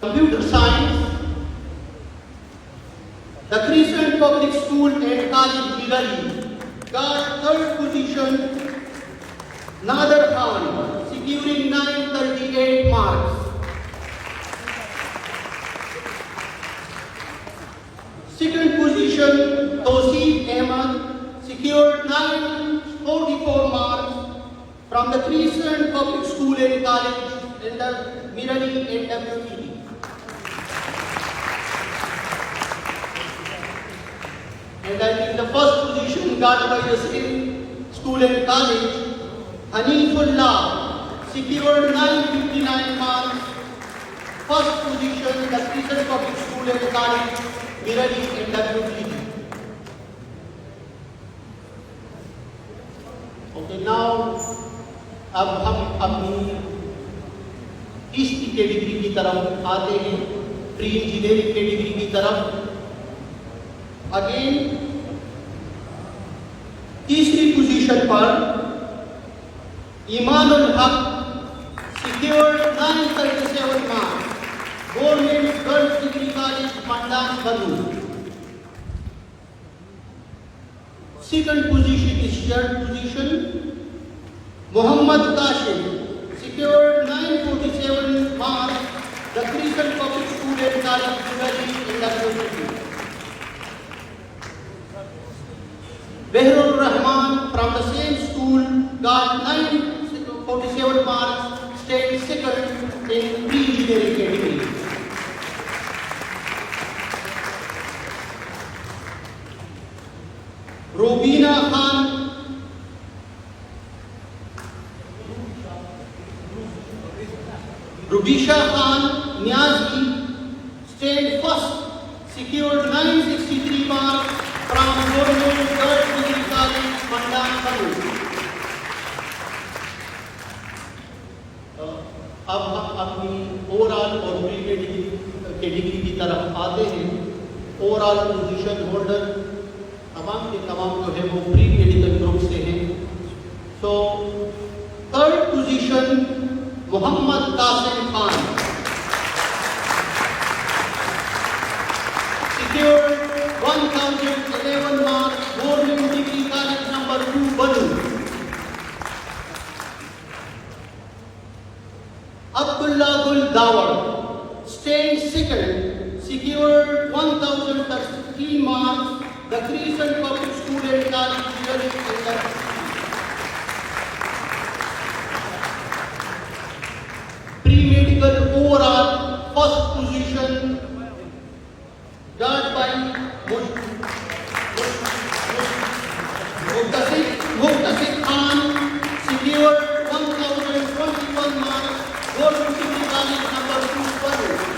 Computer Science, the Crescent Public School and College, Mirali, got third position. Nader Khan, securing 938 marks. Second position, Tosif Ahmad, secured 944 marks from the Crescent Public School and College in the Mirali NWTD. And I think the first position got by the same school and college, Hanifullah, secured 959 marks. First position, the Crescent Public School and College, Mirali NWTD. Okay, now अब हम अपनी तीसरी category की तरफ आते हैं, pre engineering category की तरफ। अगेन तीसरी पोजीशन पर ईमानुल हक, secured 937 marks, government girls degree college Mandan बलू। Second position is shared position. Muhammad Kashim, secured 947 marks, the Crescent Public School and College, Mirali NWTD. Behrul Rahman from the same school got 947 marks, stayed second in pre-engineering category. Robina Khan, Rubisha Khan Niazi, stayed first, secured 963 marks from Government Girls Degree College, Mandan, Banu. अब हम अपनी overall और pre category की तरफ आते हैं। Overall position holder तमाम के तमाम जो है वो प्री मेडिकल ग्रुप से हैं। So third position Mohammad Qasim Khan, secured 1011 marks, Government Degree College number 2, Banu. Abdullah Gul Dawar, stayed second, secured 1013 marks, the Crescent Public School and College, Mirali. Pre-medical overall first position got by Muhtasib Khan, secured 1021 marks, Government Degree College number 2, Banu.